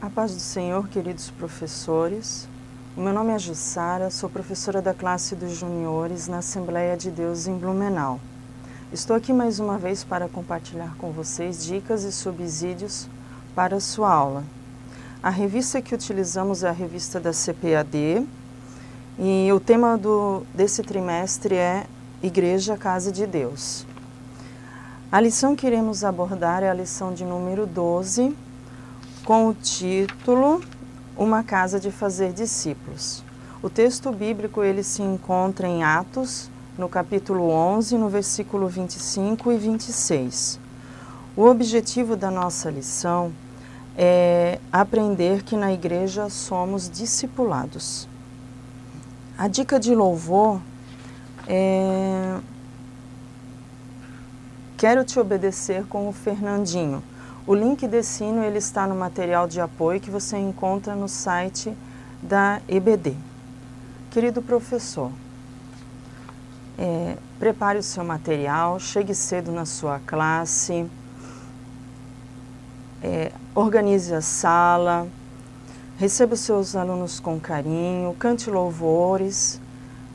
A paz do Senhor, queridos professores. O meu nome é Jussara, sou professora da classe dos juniores na Assembleia de Deus em Blumenau. Estou aqui mais uma vez para compartilhar com vocês dicas e subsídios para a sua aula. A revista que utilizamos é a revista da CPAD e o tema desse trimestre é Igreja, Casa de Deus. A lição que iremos abordar é a lição de número 12, com o título Uma Casa de Fazer Discípulos. O texto bíblico ele se encontra em Atos, no capítulo 11, no versículo 25 e 26. O objetivo da nossa lição é aprender que na igreja somos discipulados. A dica de louvor é Quero Te Obedecer com o Fernandinho. O link desse hino ele está no material de apoio que você encontra no site da EBD. Querido professor, prepare o seu material, chegue cedo na sua classe, organize a sala, receba os seus alunos com carinho, cante louvores,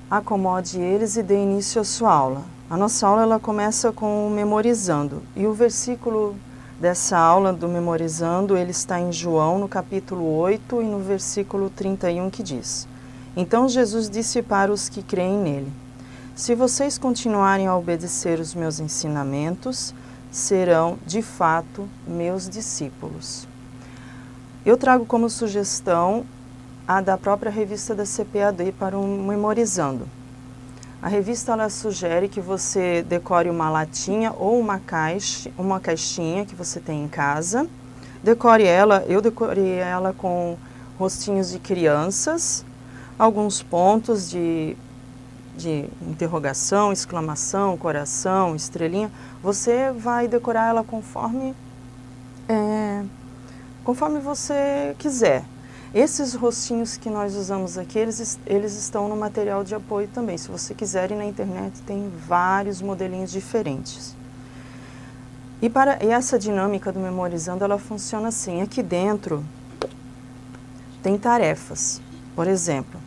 acomode eles e dê início à sua aula. A nossa aula ela começa com o memorizando e o versículo dessa aula do memorizando, ele está em João, no capítulo 8 e no versículo 31, que diz: Então Jesus disse para os que creem nele: Se vocês continuarem a obedecer os meus ensinamentos, serão, de fato, meus discípulos. Eu trago como sugestão a da própria revista da CPAD para o memorizando. A revista ela sugere que você decore uma latinha ou uma caixinha que você tem em casa. Decore ela, eu decorei ela com rostinhos de crianças, alguns pontos de interrogação, exclamação, coração, estrelinha. Você vai decorar ela conforme você quiser. Esses rostinhos que nós usamos aqui, eles estão no material de apoio também. Se você quiser ir na internet, tem vários modelinhos diferentes. E essa dinâmica do memorizando, ela funciona assim. Aqui dentro tem tarefas. Por exemplo,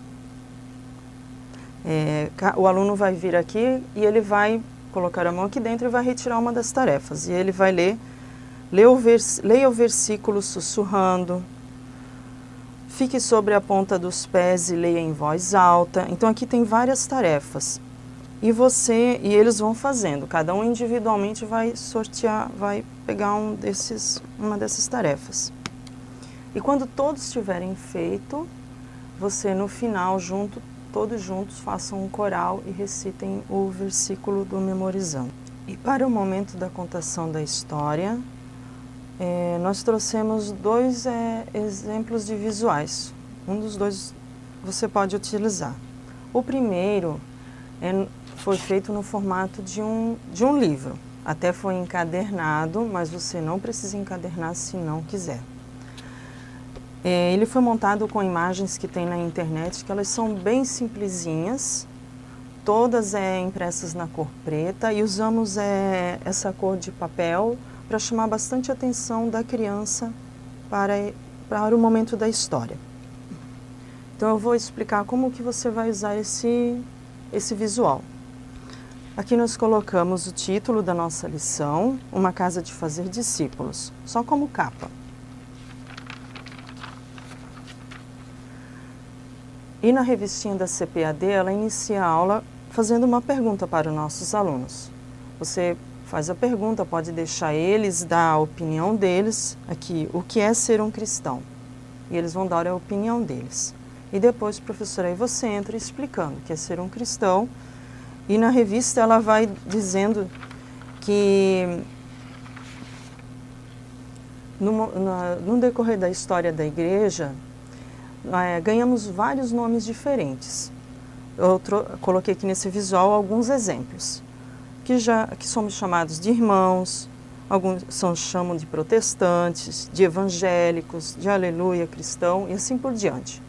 o aluno vai vir aqui e ele vai colocar a mão aqui dentro e vai retirar uma das tarefas. E ele vai leia o versículo sussurrando. Fique sobre a ponta dos pés e leia em voz alta. Então aqui tem várias tarefas. E eles vão fazendo. Cada um individualmente vai sortear, vai pegar uma dessas tarefas. E quando todos tiverem feito, você no final, todos juntos, façam um coral e recitem o versículo do memorizando. E para o momento da contação da história, nós trouxemos dois exemplos de visuais. Um dos dois você pode utilizar. O primeiro foi feito no formato de um livro. Até foi encadernado, mas você não precisa encadernar se não quiser. Ele foi montado com imagens que tem na internet, que elas são bem simplesinhas. Todas impressas na cor preta e usamos essa cor de papel para chamar bastante a atenção da criança para o momento da história. Então eu vou explicar como que você vai usar esse visual. Aqui nós colocamos o título da nossa lição, Uma Casa de Fazer Discípulos, só como capa. E na revistinha da CPAD, ela inicia a aula fazendo uma pergunta para os nossos alunos. Você faz a pergunta, pode deixar eles dar a opinião deles, aqui, o que é ser um cristão? E eles vão dar a opinião deles. E depois, professora, aí você entra explicando o que é ser um cristão. E na revista ela vai dizendo que no decorrer da história da igreja, ganhamos vários nomes diferentes. Eu coloquei aqui nesse visual alguns exemplos. Que somos chamados de irmãos, alguns chamam de protestantes, de evangélicos, de aleluia cristão e assim por diante.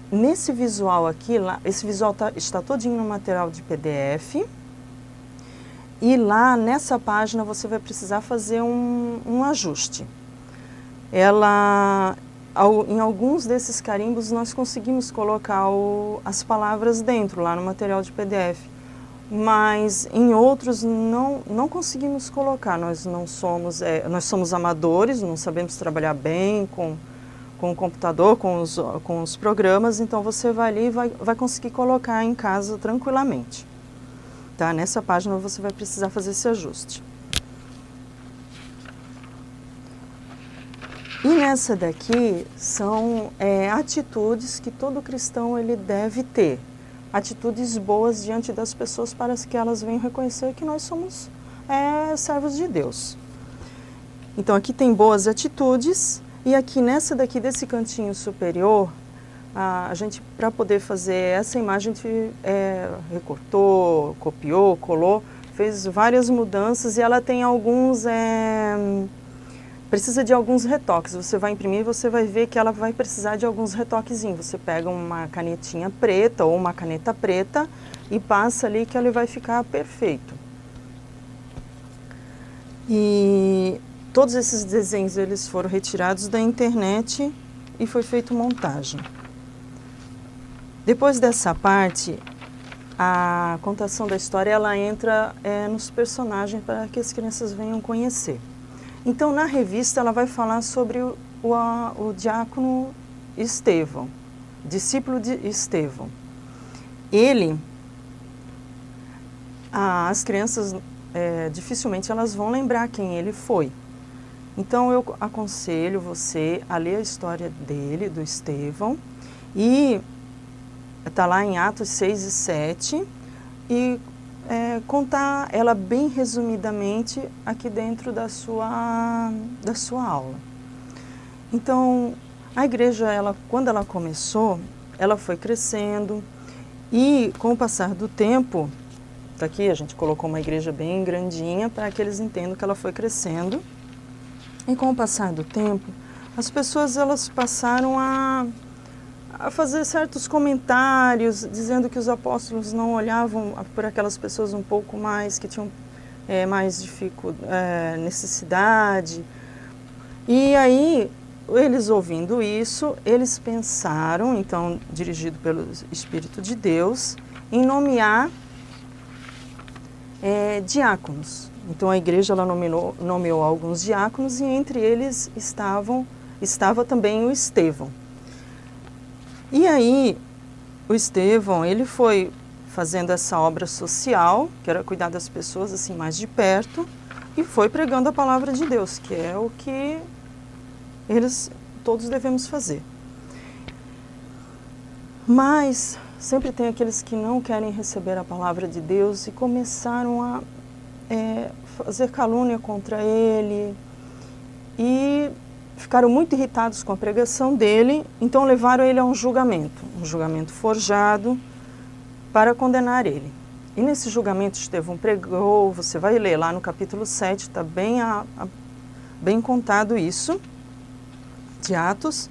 Nesse visual aqui, esse visual está todinho no material de PDF e lá nessa página você vai precisar fazer um ajuste. em alguns desses carimbos nós conseguimos colocar as palavras dentro, lá no material de PDF, mas em outros não conseguimos colocar. Nós somos amadores, não sabemos trabalhar bem com o computador, com os programas, então você vai ali e vai conseguir colocar em casa tranquilamente. Tá? Nessa página você vai precisar fazer esse ajuste. E nessa daqui são atitudes que todo cristão ele deve ter. Atitudes boas diante das pessoas para que elas venham reconhecer que nós somos servos de Deus. Então aqui tem boas atitudes e aqui nessa daqui desse cantinho superior, a gente para poder fazer essa imagem a gente recortou, copiou, colou, fez várias mudanças e ela tem alguns... precisa de alguns retoques. Você vai imprimir e você vai ver que ela vai precisar de alguns retoquezinhos. Você pega uma canetinha preta ou uma caneta preta e passa ali que ele vai ficar perfeito. E todos esses desenhos eles foram retirados da internet e foi feita montagem. Depois dessa parte, a contação da história ela entra nos personagens para que as crianças venham conhecer. Então, na revista, ela vai falar sobre o diácono Estevão, discípulo de Estevão. As crianças, dificilmente elas vão lembrar quem ele foi. Então, eu aconselho você a ler a história dele, do Estevão, e está lá em Atos 6 e 7, e contar ela bem resumidamente aqui dentro da sua aula. Então, a igreja, quando ela começou, ela foi crescendo e com o passar do tempo, tá aqui a gente colocou uma igreja bem grandinha para que eles entendam que ela foi crescendo. E com o passar do tempo, as pessoas elas passaram a fazer certos comentários, dizendo que os apóstolos não olhavam por aquelas pessoas um pouco mais, que tinham mais necessidade. E aí, eles ouvindo isso, eles pensaram, então, dirigido pelo Espírito de Deus, em nomear diáconos. Então, a igreja ela nomeou alguns diáconos e entre eles estava também o Estevão. E aí, o Estevão, ele foi fazendo essa obra social, que era cuidar das pessoas assim mais de perto, e foi pregando a palavra de Deus, que é o que todos devemos fazer. Mas sempre tem aqueles que não querem receber a palavra de Deus e começaram a fazer calúnia contra ele e ficaram muito irritados com a pregação dele, então levaram ele a um julgamento forjado para condenar ele. E nesse julgamento Estevão pregou, você vai ler lá no capítulo 7, está bem contado isso, de Atos,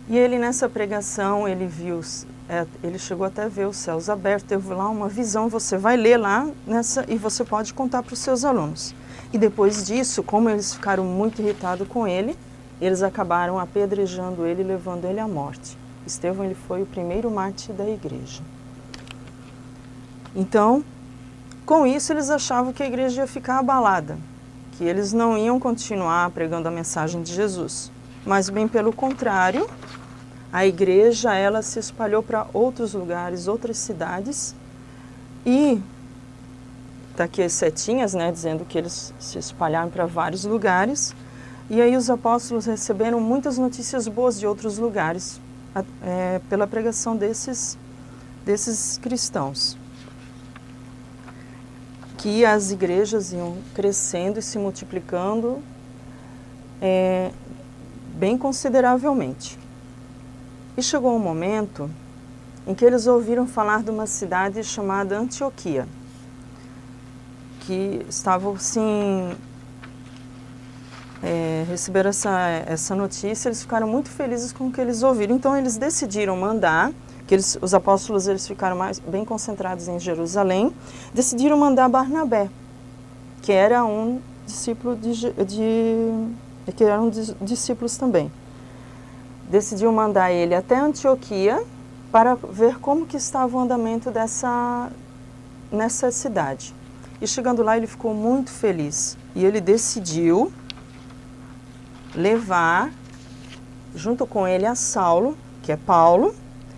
e ele nessa pregação, ele chegou até a ver os céus abertos, teve lá uma visão, você vai ler lá e você pode contar para os seus alunos. E depois disso, como eles ficaram muito irritados com ele, eles acabaram apedrejando ele e levando ele à morte. Estevão ele foi o primeiro mártir da igreja. Então, com isso eles achavam que a igreja ia ficar abalada, que eles não iam continuar pregando a mensagem de Jesus. Mas bem pelo contrário, a igreja ela se espalhou para outros lugares, outras cidades, e está aqui as setinhas, né, dizendo que eles se espalharam para vários lugares. E aí os apóstolos receberam muitas notícias boas de outros lugares pela pregação desses cristãos. Que as igrejas iam crescendo e se multiplicando bem consideravelmente. E chegou um momento em que eles ouviram falar de uma cidade chamada Antioquia, que estavam assim... receberam essa notícia, eles ficaram muito felizes com o que eles ouviram. Então eles decidiram mandar, os apóstolos eles ficaram bem concentrados em Jerusalém, decidiram mandar Barnabé, que era um discípulo e que eram discípulos também. Decidiu mandar ele até Antioquia para ver como que estava o andamento nessa cidade. E chegando lá ele ficou muito feliz e ele decidiu levar junto com ele a Saulo, que é Paulo,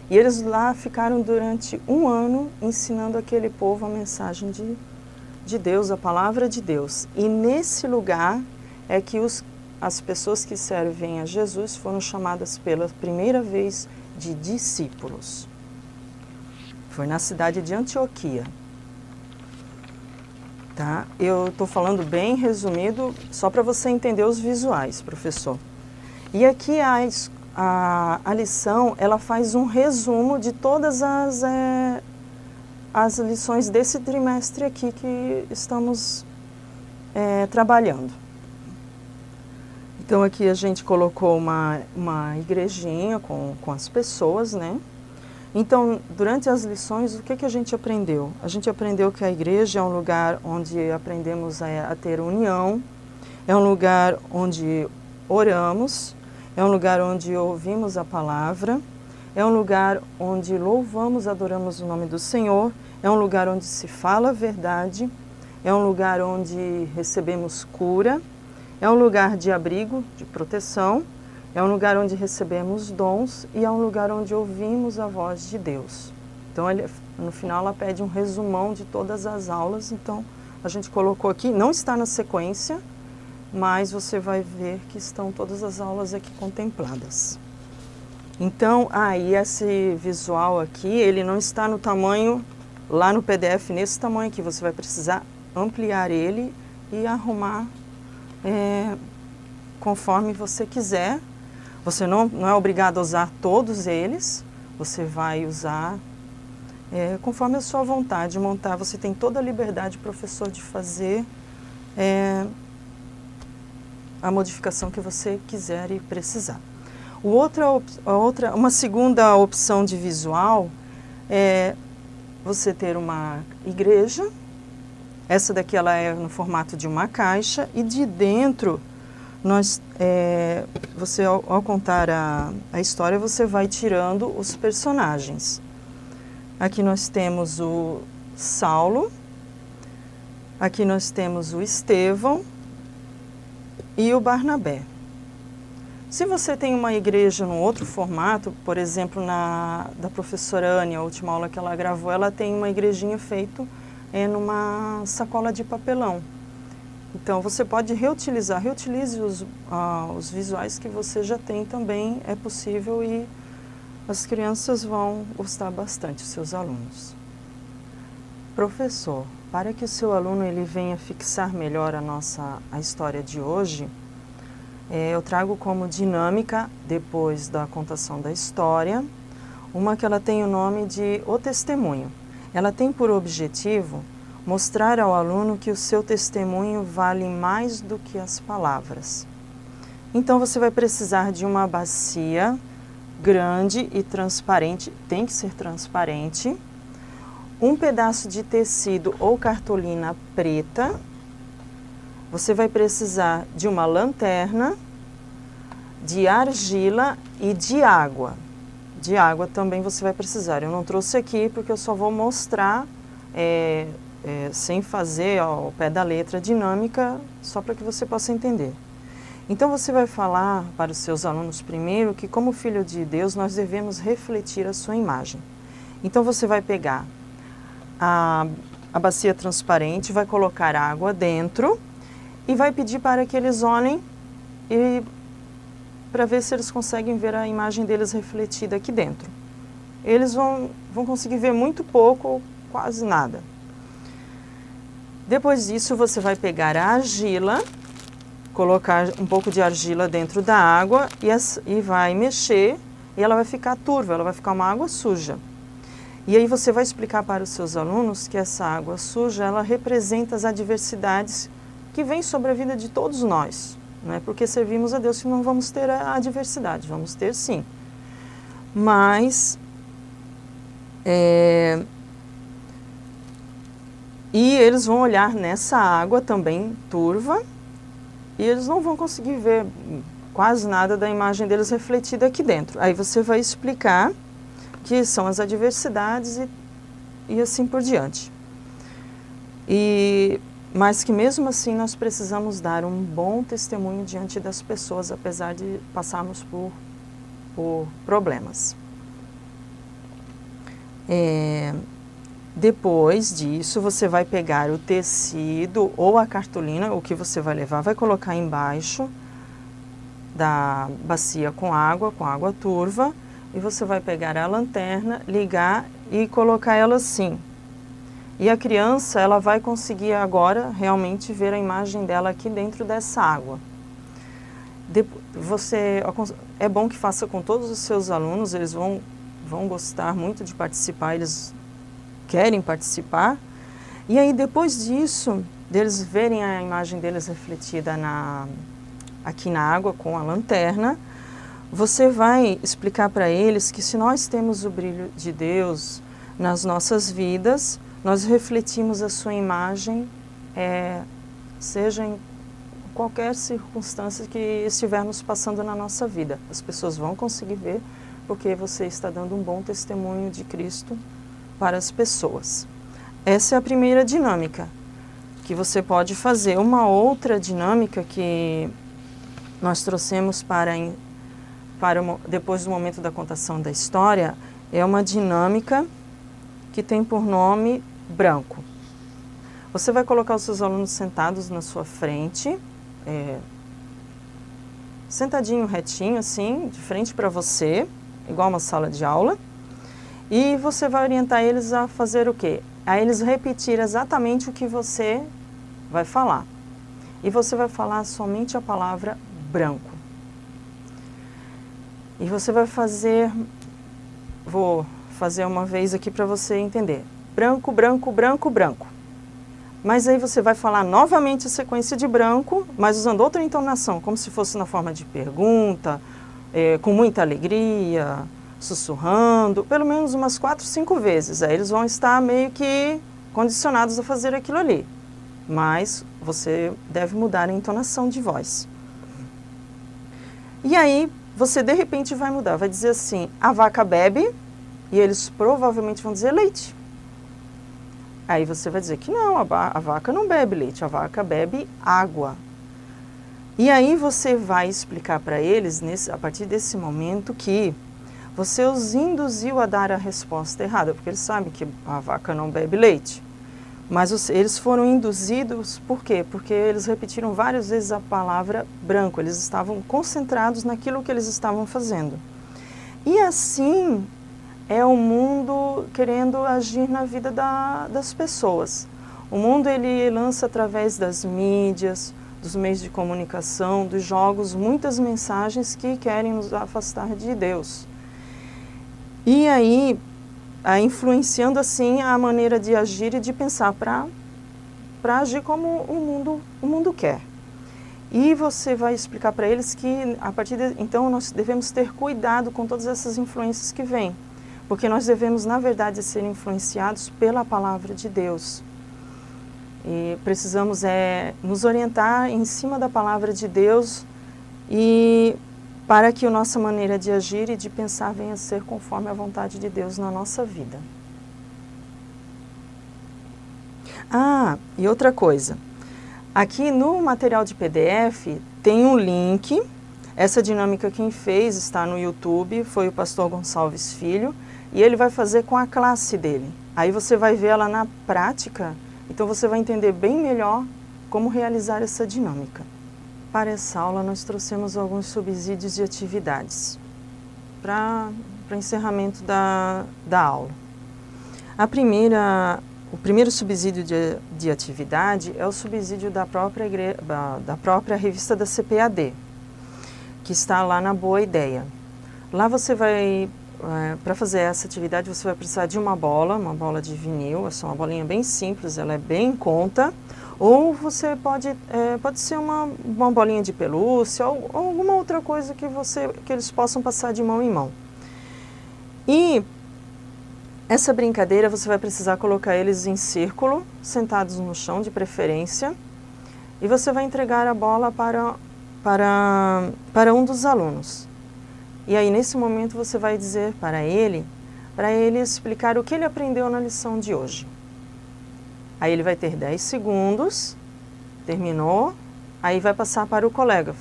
e eles lá ficaram durante 1 ano ensinando aquele povo a mensagem de Deus, a palavra de Deus. E nesse lugar é que as pessoas que servem a Jesus foram chamadas pela primeira vez de discípulos. Foi na cidade de Antioquia. Tá? Eu estou falando bem resumido, só para você entender os visuais, professor. E aqui a lição, ela faz um resumo de todas as lições desse trimestre aqui que estamos trabalhando. Então aqui a gente colocou uma igrejinha com as pessoas, né? Então, durante as lições, o que a gente aprendeu? A gente aprendeu que a igreja é um lugar onde aprendemos a ter união, é um lugar onde oramos, é um lugar onde ouvimos a palavra, é um lugar onde louvamos, adoramos o nome do Senhor, é um lugar onde se fala a verdade, é um lugar onde recebemos cura, é um lugar de abrigo, de proteção, é um lugar onde recebemos dons e é um lugar onde ouvimos a voz de Deus. Então, no final, ela pede um resumão de todas as aulas. Então, a gente colocou aqui, não está na sequência, mas você vai ver que estão todas as aulas aqui contempladas. Então, e esse visual aqui, ele não está no tamanho, lá no PDF, nesse tamanho aqui. Você vai precisar ampliar ele e arrumar conforme você quiser. Você não é obrigado a usar todos eles, você vai usar conforme a sua vontade, montar. Você tem toda a liberdade, professor, de fazer a modificação que você quiser e precisar. Uma segunda opção de visual é você ter uma igreja. Essa daqui ela é no formato de uma caixa e de dentro você ao contar a história, você vai tirando os personagens. Aqui nós temos o Saulo, aqui nós temos o Estevão e o Barnabé. Se você tem uma igreja num outro formato, por exemplo, da professora Anne, a última aula que ela gravou, ela tem uma igrejinha feita numa sacola de papelão. Então, você pode reutilize os visuais que você já tem também, é possível e as crianças vão gostar bastante, os seus alunos. Professor, para que o seu aluno ele venha fixar melhor a história de hoje, eu trago como dinâmica, depois da contação da história, uma que ela tem o nome de O Testemunho. Ela tem por objetivo mostrar ao aluno que o seu testemunho vale mais do que as palavras. Então, você vai precisar de uma bacia grande e transparente, tem que ser transparente, um pedaço de tecido ou cartolina preta, você vai precisar de uma lanterna, de argila e de água. De água também você vai precisar. Eu não trouxe aqui porque eu só vou mostrar sem fazer ao pé da letra dinâmica, só para que você possa entender. Então você vai falar para os seus alunos primeiro que como filho de Deus nós devemos refletir a sua imagem. Então você vai pegar a bacia transparente, vai colocar água dentro e vai pedir para que eles olhem para ver se eles conseguem ver a imagem deles refletida aqui dentro. Eles vão conseguir ver muito pouco ou quase nada. Depois disso, você vai pegar a argila, colocar um pouco de argila dentro da água e vai mexer e ela vai ficar turva, ela vai ficar uma água suja. E aí você vai explicar para os seus alunos que essa água suja, ela representa as adversidades que vêm sobre a vida de todos nós. Não é porque servimos a Deus que não vamos ter a adversidade, vamos ter sim. Mas e eles vão olhar nessa água também turva e eles não vão conseguir ver quase nada da imagem deles refletida aqui dentro. Aí você vai explicar que são as adversidades e assim por diante. Mas que mesmo assim nós precisamos dar um bom testemunho diante das pessoas, apesar de passarmos por problemas. Depois disso, você vai pegar o tecido ou a cartolina, o que você vai levar, vai colocar embaixo da bacia com água turva, e você vai pegar a lanterna, ligar e colocar ela assim. E a criança, ela vai conseguir agora realmente ver a imagem dela aqui dentro dessa água. É bom que faça com todos os seus alunos, eles vão gostar muito de participar, eles querem participar. E aí, depois disso, deles verem a imagem deles refletida aqui na água com a lanterna, você vai explicar para eles que se nós temos o brilho de Deus nas nossas vidas, nós refletimos a sua imagem, seja em qualquer circunstância que estivermos passando na nossa vida. As pessoas vão conseguir ver porque você está dando um bom testemunho de Cristo para as pessoas. Essa é a primeira dinâmica que você pode fazer. Uma outra dinâmica que nós trouxemos depois do momento da contação da história é uma dinâmica que tem por nome branco. Você vai colocar os seus alunos sentados na sua frente, sentadinho, retinho, assim, de frente para você, igual uma sala de aula, e você vai orientar eles a fazer o quê? A eles repetir exatamente o que você vai falar. E você vai falar somente a palavra branco. E você vai vou fazer uma vez aqui para você entender. Branco, branco, branco, branco. Mas aí você vai falar novamente a sequência de branco, mas usando outra entonação, como se fosse na forma de pergunta, com muita alegria, sussurrando, pelo menos umas 4, 5 vezes. Aí eles vão estar meio que condicionados a fazer aquilo ali. Mas você deve mudar a entonação de voz. E aí você de repente vai mudar, vai dizer assim, a vaca bebe, e eles provavelmente vão dizer leite. Aí você vai dizer que não, a vaca não bebe leite, a vaca bebe água. E aí você vai explicar para eles, a partir desse momento, que você os induziu a dar a resposta errada, porque eles sabem que a vaca não bebe leite. Mas eles foram induzidos, por quê? Porque eles repetiram várias vezes a palavra branco, eles estavam concentrados naquilo que eles estavam fazendo. E assim é o mundo querendo agir na vida das pessoas. O mundo, ele lança através das mídias, dos meios de comunicação, dos jogos, muitas mensagens que querem nos afastar de Deus. E aí, influenciando assim a maneira de agir e de pensar para agir como o mundo quer. E você vai explicar para eles que, então, nós devemos ter cuidado com todas essas influências que vêm. Porque nós devemos, na verdade, ser influenciados pela palavra de Deus. E precisamos nos orientar em cima da palavra de Deus e para que a nossa maneira de agir e de pensar venha a ser conforme a vontade de Deus na nossa vida. E outra coisa. Aqui no material de PDF tem um link. Essa dinâmica quem fez está no YouTube, foi o pastor Gonçalves Filho, e ele vai fazer com a classe dele. Aí você vai ver ela na prática, então você vai entender bem melhor como realizar essa dinâmica. Para essa aula nós trouxemos alguns subsídios de atividades para encerramento da aula. O primeiro subsídio de atividade é o subsídio da própria revista da CPAD, que está lá na Boa Ideia. Lá você vai, para fazer essa atividade, você vai precisar de uma bola de vinil, essa é uma bolinha bem simples, ela é bem em conta, ou você pode ser uma bolinha de pelúcia, ou alguma outra coisa que eles possam passar de mão em mão. E essa brincadeira você vai precisar colocar eles em círculo, sentados no chão de preferência, e você vai entregar a bola para um dos alunos. E aí, nesse momento, você vai dizer para ele explicar o que ele aprendeu na lição de hoje. Aí ele vai ter 10 segundos, terminou, aí vai passar para o colega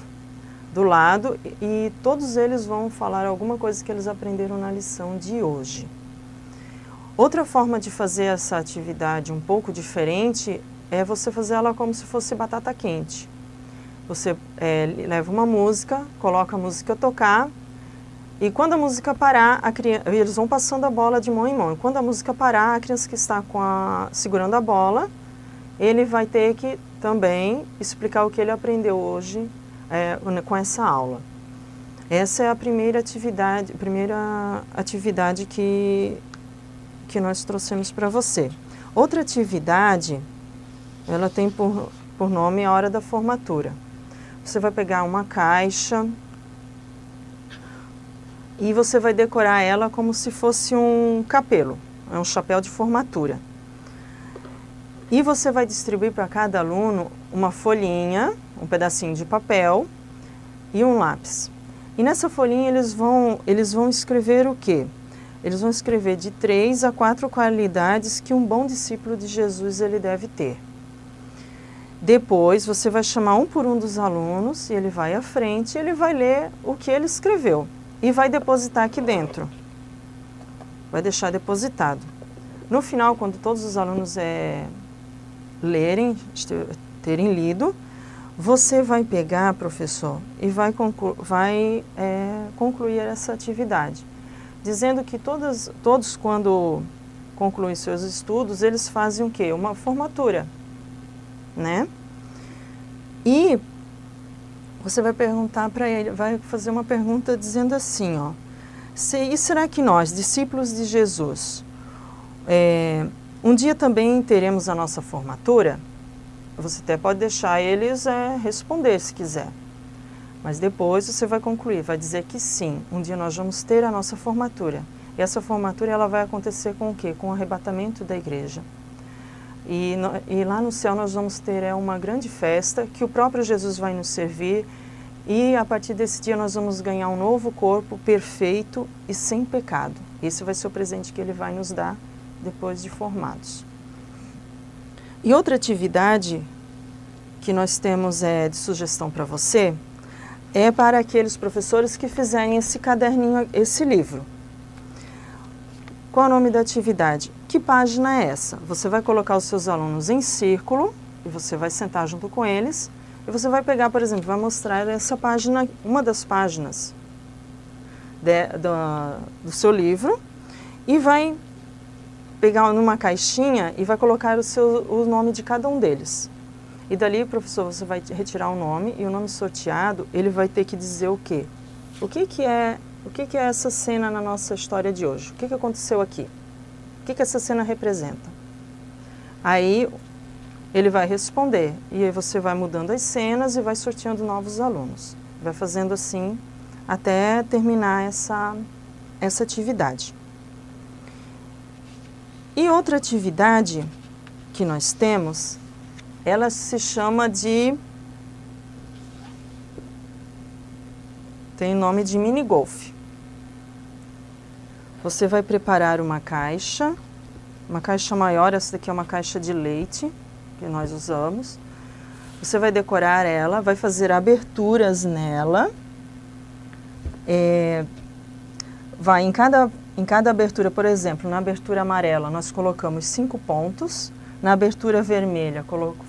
do lado e todos eles vão falar alguma coisa que eles aprenderam na lição de hoje. Outra forma de fazer essa atividade um pouco diferente é você fazer ela como se fosse batata quente. Você leva uma música, coloca a música a tocar e quando a música parar, eles vão passando a bola de mão em mão. E quando a música parar, a criança que está segurando a bola, ele vai ter que também explicar o que ele aprendeu hoje com essa aula. Essa é a primeira atividade que nós trouxemos para você. Outra atividade, ela tem por nome a hora da formatura. Você vai pegar uma caixa e você vai decorar ela como se fosse um capelo, um chapéu de formatura. E você vai distribuir para cada aluno uma folhinha, um pedacinho de papel e um lápis. E nessa folhinha eles vão escrever o quê? Eles vão escrever de 3 a 4 qualidades que um bom discípulo de Jesus ele deve ter. Depois você vai chamar um por um dos alunos e ele vai à frente e ele vai ler o que ele escreveu e vai depositar aqui dentro. Vai deixar depositado. No final, quando todos os alunos terem lido, você vai pegar, professor, e vai concluir essa atividade, dizendo que todos quando concluem seus estudos, eles fazem o quê? Uma formatura, né? E você vai perguntar para ele, vai fazer uma pergunta dizendo assim, ó, e será que nós, discípulos de Jesus, um dia também teremos a nossa formatura? Você até pode deixar eles responder se quiser. Mas depois você vai concluir, vai dizer que sim, um dia nós vamos ter a nossa formatura. E essa formatura ela vai acontecer com o quê? Com o arrebatamento da igreja. E lá no céu nós vamos ter uma grande festa que o próprio Jesus vai nos servir e a partir desse dia nós vamos ganhar um novo corpo perfeito e sem pecado. Esse vai ser o presente que ele vai nos dar depois de formados. E outra atividade que nós temos de sugestão para você é para aqueles professores que fizerem esse caderninho, esse livro. Qual é o nome da atividade? Que página é essa? Você vai colocar os seus alunos em círculo e você vai sentar junto com eles e você vai pegar, por exemplo, vai mostrar essa página, uma das páginas do seu livro e vai pegar numa caixinha e vai colocar o nome de cada um deles. E dali, professor, você vai retirar o nome e o nome sorteado, ele vai ter que dizer o quê? O que é essa cena na nossa história de hoje? O que aconteceu aqui? O que essa cena representa? Aí ele vai responder e aí você vai mudando as cenas e vai sorteando novos alunos. Vai fazendo assim até terminar essa atividade. E outra atividade que nós temos, ela se chama tem o nome de mini golf. Você vai preparar uma caixa maior, essa daqui é uma caixa de leite que nós usamos. Você vai decorar ela, vai fazer aberturas nela. Em cada abertura, por exemplo, na abertura amarela nós colocamos 5 pontos, na abertura vermelha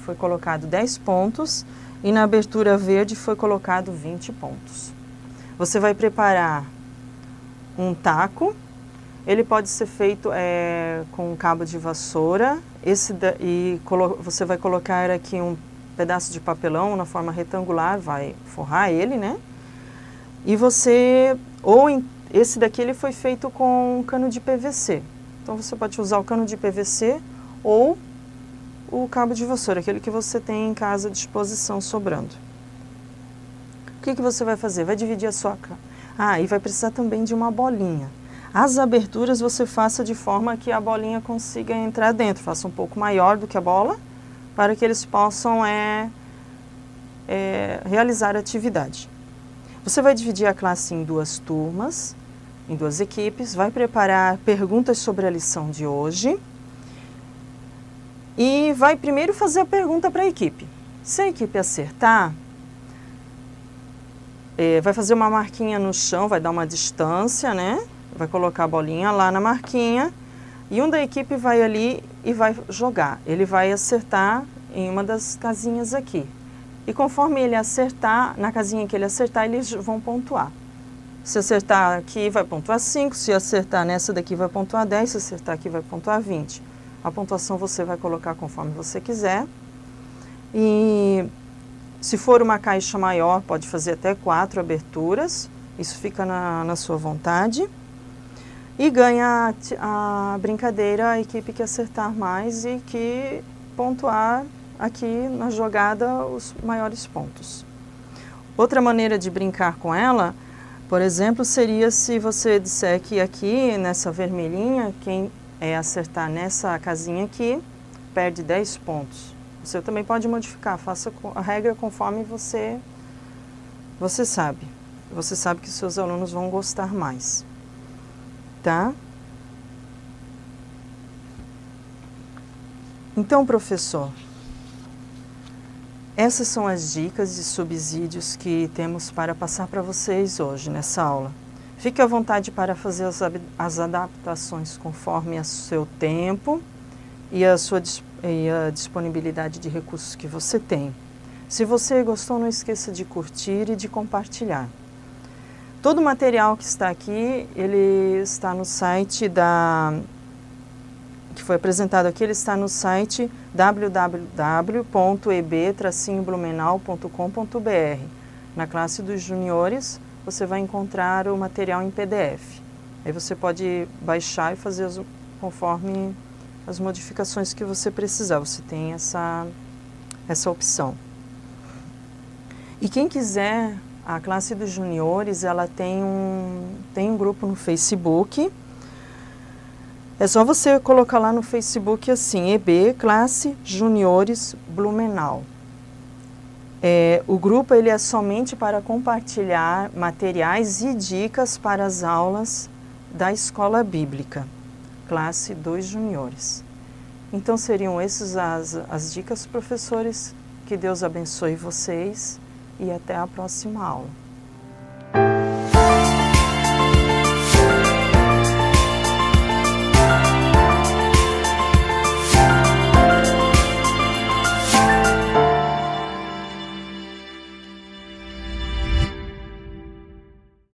foi colocado 10 pontos e na abertura verde foi colocado 20 pontos. Você vai preparar um taco, ele pode ser feito com um cabo de vassoura, você vai colocar aqui um pedaço de papelão na forma retangular, vai forrar ele, né? E esse daqui ele foi feito com cano de PVC. Então você pode usar o cano de PVC ou o cabo de vassoura, aquele que você tem em casa à disposição sobrando. O que você vai fazer? Vai dividir a sua... e vai precisar também de uma bolinha. As aberturas você faça de forma que a bolinha consiga entrar dentro. Faça um pouco maior do que a bola, para que eles possam realizar a atividade. Você vai dividir a classe em 2 turmas, em 2 equipes, vai preparar perguntas sobre a lição de hoje e vai primeiro fazer a pergunta para a equipe. Se a equipe acertar, vai fazer uma marquinha no chão, vai dar uma distância, né? Vai colocar a bolinha lá na marquinha e um da equipe vai ali e vai jogar. Ele vai acertar em uma das casinhas aqui. E conforme ele acertar, na casinha que ele acertar, eles vão pontuar. Se acertar aqui, vai pontuar 5, se acertar nessa daqui, vai pontuar 10, se acertar aqui, vai pontuar 20. A pontuação você vai colocar conforme você quiser. E se for uma caixa maior, pode fazer até 4 aberturas, isso fica na sua vontade. E ganha a brincadeira a equipe que acertar mais e que pontuar aqui na jogada os maiores pontos. Outra maneira de brincar com ela, por exemplo, seria se você disser que aqui nessa vermelhinha, quem acertar nessa casinha aqui, perde 10 pontos. Você também pode modificar, faça a regra conforme você sabe. Você sabe que seus alunos vão gostar mais. Tá? Então, professor, essas são as dicas e subsídios que temos para passar para vocês hoje nessa aula. Fique à vontade para fazer as adaptações conforme o seu tempo e a disponibilidade de recursos que você tem. Se você gostou, não esqueça de curtir e de compartilhar. Todo o material que está aqui, ele está no site que foi apresentado aqui, ele está no site www.eb-blumenau.com.br. Na classe dos juniores, você vai encontrar o material em PDF. Aí você pode baixar e fazer conforme as modificações que você precisar. Você tem essa opção. E quem quiser, a classe dos juniores, ela tem um grupo no Facebook. É só você colocar lá no Facebook assim, EB Classe Juniores Blumenau. O grupo ele é somente para compartilhar materiais e dicas para as aulas da Escola Bíblica, classe 2 juniores. Então seriam essas as dicas, professores. Que Deus abençoe vocês e até a próxima aula.